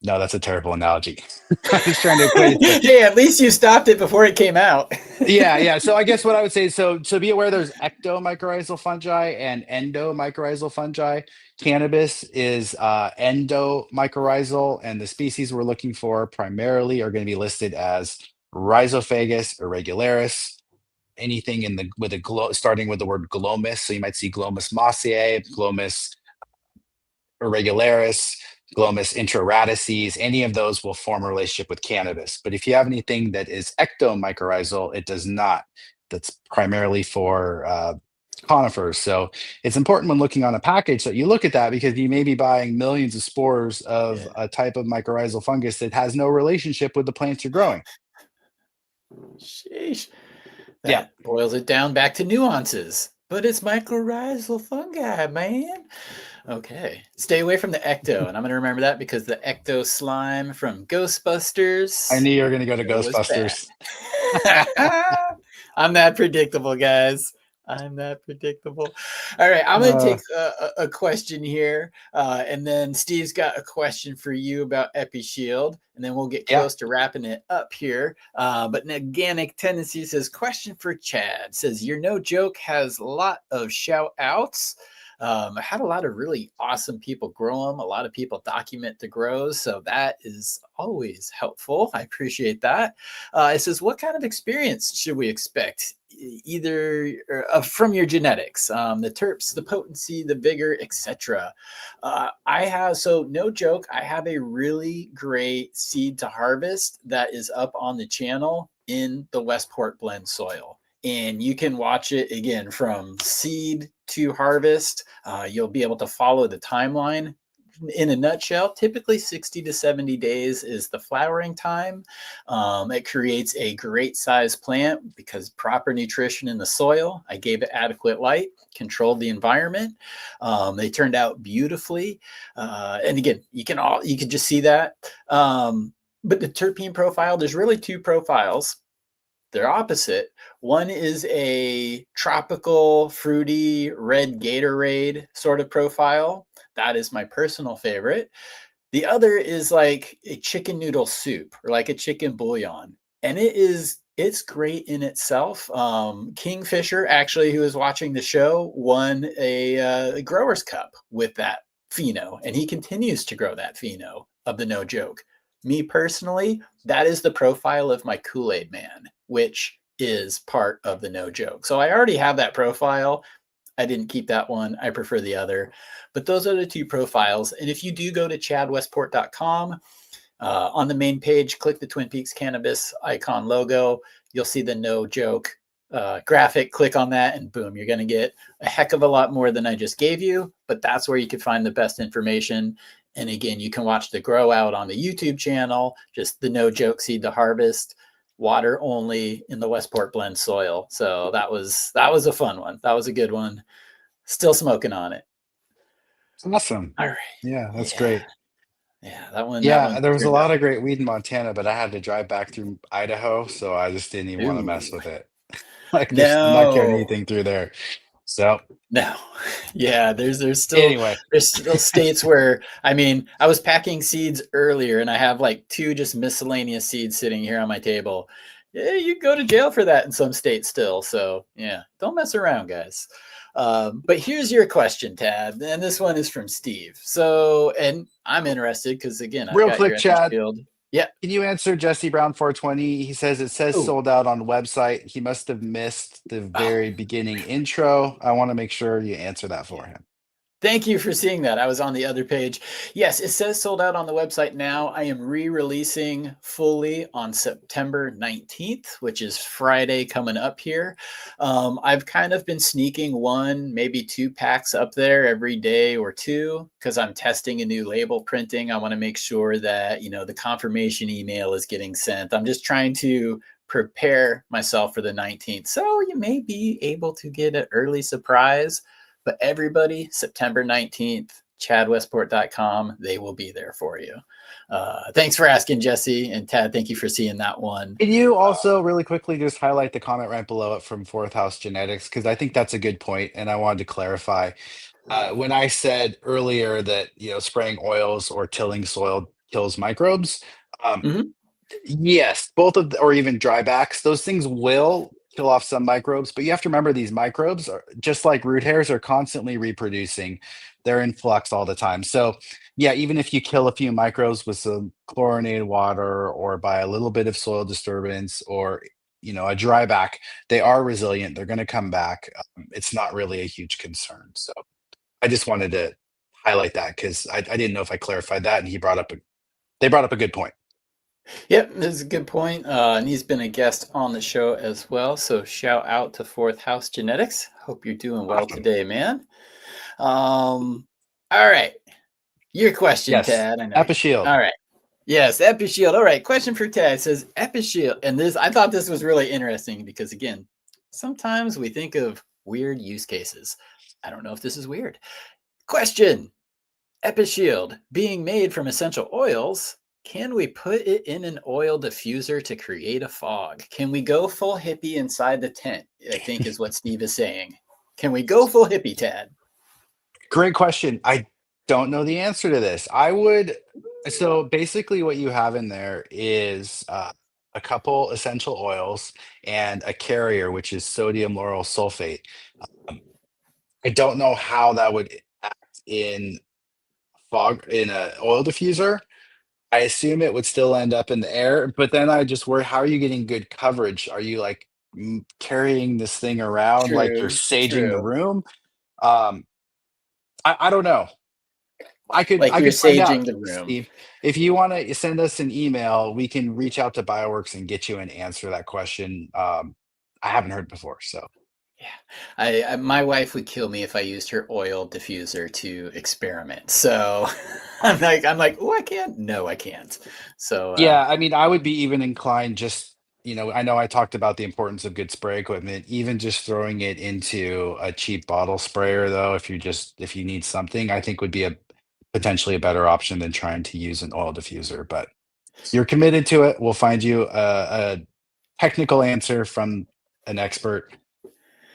no, that's a terrible analogy. I was trying to equate it to hey, at least you stopped it before it came out. yeah. So I guess what I would say is so be aware there's ectomycorrhizal fungi and endomycorrhizal fungi. Cannabis is endomycorrhizal, and the species we're looking for primarily are going to be listed as Rhizophagus irregularis. Anything in the with a starting with the word glomus. So you might see Glomus mossiae, Glomus irregularis, Glomus intraradices. Any of those will form a relationship with cannabis. But if you have anything that is ectomycorrhizal, it does not. That's primarily for conifers. So it's important when looking on a package that you look at that, because you may be buying millions of spores of Yeah. a type of mycorrhizal fungus that has no relationship with the plants you're growing. Sheesh. Yeah. That boils it down back to nuances. But it's mycorrhizal fungi, man. Okay. Stay away from the ecto. And I'm going to remember that because the ecto slime from I Ghostbusters knew you were going to go to was bad. Ghostbusters. I'm that predictable, guys. I'm that predictable. All right, I'm going to take a question here, and then Steve's got a question for you about Epishield, and then we'll get Yeah. close to wrapping it up here. But Organic Tendency says, question for Chad. Says, your no joke has a lot of shout outs. I had a lot of really awesome people grow them. A lot of people document the grows. So that is always helpful. I appreciate that. It says, what kind of experience should we expect? Either from your genetics, the terps, the potency, the vigor, etc. I have, so no joke, I have a really great seed to harvest that is up on the channel in the Westport Blend soil. And you can watch it again from seed to harvest. You'll be able to follow the timeline. In a nutshell, typically 60 to 70 days is the flowering time. It creates a great size plant because proper nutrition in the soil. I gave it adequate light, controlled the environment. They turned out beautifully. And again, you can just see that. But the terpene profile, there's really two profiles. They're opposite. One is a tropical, fruity, red Gatorade sort of profile. That is my personal favorite. The other is like a chicken noodle soup or like a chicken bouillon. And it's great in itself. Kingfisher, actually, who was watching the show, won a Growers Cup with that pheno. And he continues to grow that pheno of the no joke. Me personally, that is the profile of my Kool-Aid man, which is part of the no joke. So I already have that profile. I didn't keep that one. I prefer the other. But those are the two profiles. And if you do go to chadwestport.com, on the main page, click the Twin Peaks Cannabis icon logo. You'll see the no joke graphic. Click on that and boom, you're going to get a heck of a lot more than I just gave you. But that's where you can find the best information. And again, you can watch the grow out on the YouTube channel, just the no joke seed to harvest, water only in the Westport Blend soil. So that was a fun one. That was a good one. Still smoking on it. Awesome. All right. Yeah, that's Yeah. great. Yeah, that one. Yeah, there was a turned lot out. of great weed in Montana, but I had to drive back through Idaho, so I just didn't even want to mess Ooh, with it. Like, I'm not carrying no, anything through there. So no. Yeah, there's still anyway, states where, I mean, I was packing seeds earlier and I have like two just miscellaneous seeds sitting here on my table. Yeah, you go to jail for that in some states still. So yeah, don't mess around, guys. But here's your question, Tad, and this one is from Steve. So, and I'm interested because again, I've real got your quick, Chad, Epishield. Yeah. can you answer Jesse Brown 420? He says it says Oh, sold out on the website. He must have missed the oh, very beginning intro. I want to make sure you answer that for yeah. him. Thank you for seeing that. I was on the other page. Yes, it says sold out on the website now. I am re-releasing fully on September 19th, which is Friday coming up here. I've kind of been sneaking one, maybe 2 packs up there every day or two because I'm testing a new label printing. I want to make sure that, the confirmation email is getting sent. I'm just trying to prepare myself for the 19th. So you may be able to get an early surprise. But everybody, September 19th, chadwestport.com, they will be there for you. Thanks for asking, Jesse. And Tad, thank you for seeing that one. Can you also really quickly just highlight the comment right below it from Fourth House Genetics? Because I think that's a good point, and I wanted to clarify. When I said earlier that spraying oils or tilling soil kills microbes, um, Mhm. yes, both of or even drybacks, those things will kill off some microbes, but you have to remember these microbes are just like root hairs are constantly reproducing. They're in flux all the time. So, yeah, even if you kill a few microbes with some chlorinated water or by a little bit of soil disturbance or a dryback, they are resilient. They're going to come back. It's not really a huge concern. So, I just wanted to highlight that because I didn't know if I clarified that, and they brought up a good point. Yep, this is a good point. And he's been a guest on the show as well. So shout out to Fourth House Genetics. Hope you're doing well Awesome. today, man. All right. Your question, Yes, Tad. I know. Epishield. All right. Yes, Epishield. All right. Question for Tad. It says Epishield. And I thought this was really interesting because, again, sometimes we think of weird use cases. I don't know if this is weird. Question: Epishield being made from essential oils. Can we put it in an oil diffuser to create a fog? Can we go full hippie inside the tent? I think is what Steve is saying. Can we go full hippie, Tad? Great question. I don't know the answer to this. So basically, what you have in there is a couple essential oils and a carrier, which is sodium lauryl sulfate. Um, I don't know how that would act in fog in a oil diffuser. I assume it would still end up in the air, but then I just worry, how are you getting good coverage? Are you like carrying this thing around like you're True, saging the true. room? Um, I don't know. I could Like I you're could find out, saging the room. Steve. If you want to send us an email, we can reach out to Bioworks and get you an answer to that question. I haven't heard before, so Yeah, my wife would kill me if I used her oil diffuser to experiment. So I'm like, oh, I can't. No, I can't. So yeah. I mean, I would be even inclined just I know I talked about the importance of good spray equipment. Even just throwing it into a cheap bottle sprayer, though, if you need something, I think would be a potentially a better option than trying to use an oil diffuser. But you're committed to it. We'll find you a technical answer from an expert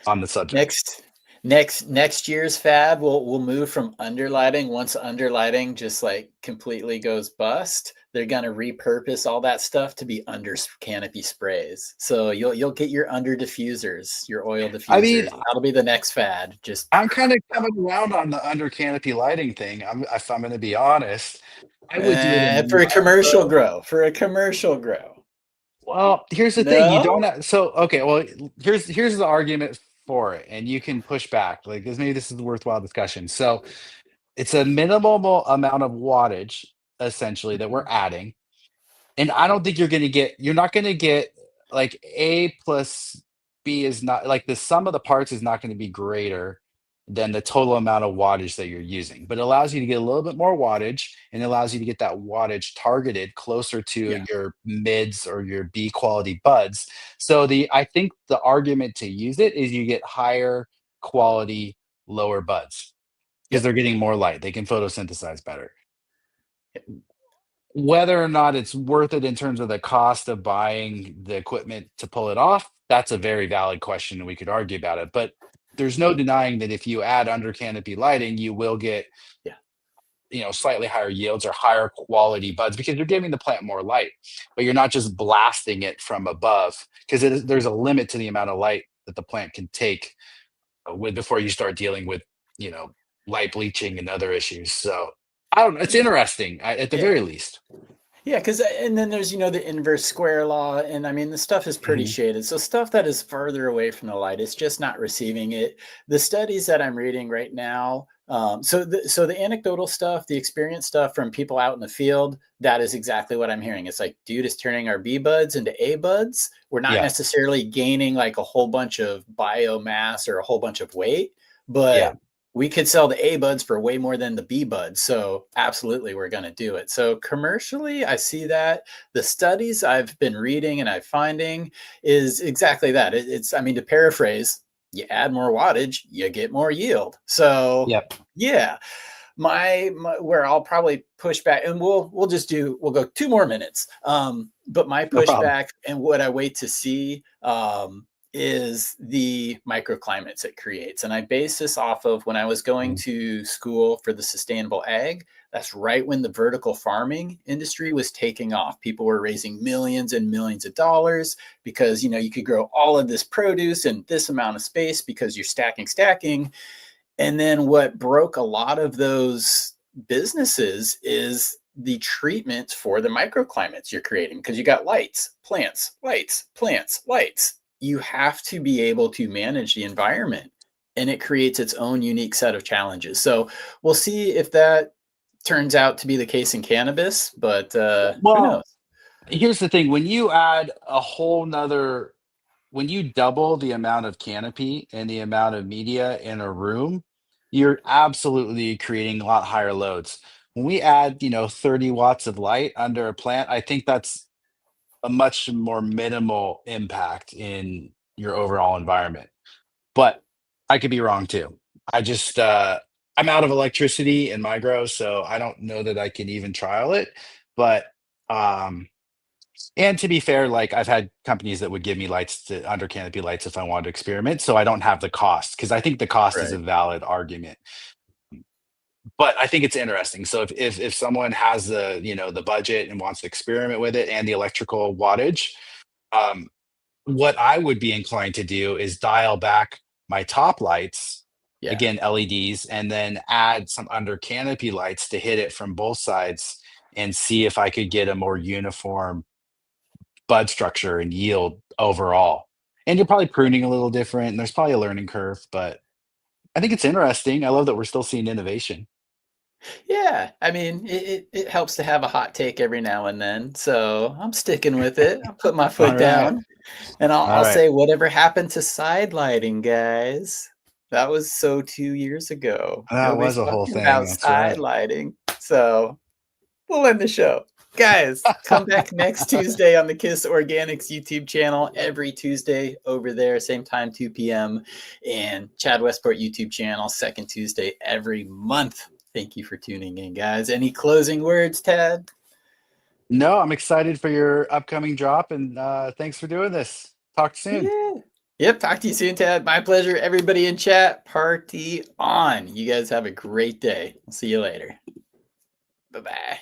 on the subject. next year's fad, we'll move from underlighting. Once underlighting just like completely goes bust, they're gonna repurpose all that stuff to be under canopy sprays. So you'll get your under diffusers, your oil I mean, diffusers. That'll be the next fad. Just I'm kind of coming around on the under canopy lighting thing. If I'm going to be honest, I would do it in the for a commercial micro. grow. For a commercial grow. Well, here's the thing: you don't No. have, so okay. Well, here's the argument for it, and you can push back. Like this, maybe this is a worthwhile discussion. So it's a minimal amount of wattage essentially that we're adding. And I don't think you're not gonna get like A plus B is not like the sum of the parts is not gonna be greater than the total amount of wattage that you're using. But it allows you to get a little bit more wattage and it allows you to get that wattage targeted closer to Yeah. your mids or your B quality buds. So I think the argument to use it is you get higher quality, lower buds because Yep. they're getting more light. They can photosynthesize better. Whether or not it's worth it in terms of the cost of buying the equipment to pull it off, that's a very valid question, and we could argue about it. But there's no denying that if you add under canopy lighting, you will get, Yeah. slightly higher yields or higher quality buds because you're giving the plant more light, but you're not just blasting it from above because there's a limit to the amount of light that the plant can take with before you start dealing with, you know, light bleaching and other issues. So I don't know. It's interesting at the Yeah. very least. Yeah, because and then there's the inverse square law, and I mean the stuff is pretty Mhm. shaded. So stuff that is further away from the light, it's just not receiving it. The studies that I'm reading right now, So the anecdotal stuff, the experience stuff from people out in the field, that is exactly what I'm hearing. It's like, dude, is turning our B buds into A buds. We're not Yeah. necessarily gaining like a whole bunch of biomass or a whole bunch of weight, Yeah. but we could sell the A buds for way more than the B buds. So absolutely, we're going to do it. So commercially, I see that. The studies I've been reading and I'm finding is exactly that. It's, I mean, to paraphrase, you add more wattage, you get more yield. So Yep. yeah, my where I'll probably push back, and we'll go 2 more minutes. But my No problem. pushback and what I wait to see is the microclimates it creates. And I base this off of when I was going to school for the sustainable ag. That's right when the vertical farming industry was taking off. People were raising millions and millions of dollars because, you know, you could grow all of this produce in this amount of space because you're stacking. And then what broke a lot of those businesses is the treatment for the microclimates you're creating, because you got lights, plants, lights, plants, lights. You have to be able to manage the environment, and it creates its own unique set of challenges. So we'll see if that turns out to be the case in cannabis, but who Well, knows? here's the thing. When you add a whole nother, when you double the amount of canopy and the amount of media in a room, you're absolutely creating a lot higher loads. When we add, 30 watts of light under a plant, I think that's a much more minimal impact in your overall environment. But I could be wrong too. I just I'm out of electricity in my grow, so I don't know that I can even trial it. But um and to be fair, like I've had companies that would give me lights to under canopy lights if I wanted to experiment, so I don't have the cost because I think the cost is a Right. valid argument. But I think it's interesting. So if someone has the the budget and wants to experiment with it and the electrical wattage, um, what I would be inclined to do is dial back my top lights, Yeah. again LEDs, and then add some under canopy lights to hit it from both sides and see if I could get a more uniform bud structure and yield overall. And you're probably pruning a little different, and there's probably a learning curve, but I think it's interesting. I love that we're still seeing innovation. Yeah, I mean, it helps to have a hot take every now and then. So I'm sticking with it. I'll put my All foot right. down, and I'll, All I'll right. say, whatever happened to side lighting, guys? That was so 2 years ago. That Nobody's was a whole talking thing. about That's side right. lighting. So we'll end the show. Guys, come back next Tuesday on the KIS Organics YouTube channel. Every Tuesday over there, same time, 2 p.m. And Chad Westport YouTube channel, second Tuesday every month. Thank you for tuning in, guys. Any closing words, Tad? No, I'm excited for your upcoming drop, and thanks for doing this. Talk soon. Yeah. Yep. Talk to you soon, Tad. My pleasure. Everybody in chat, party on. You guys have a great day. I'll see you later. Bye-bye.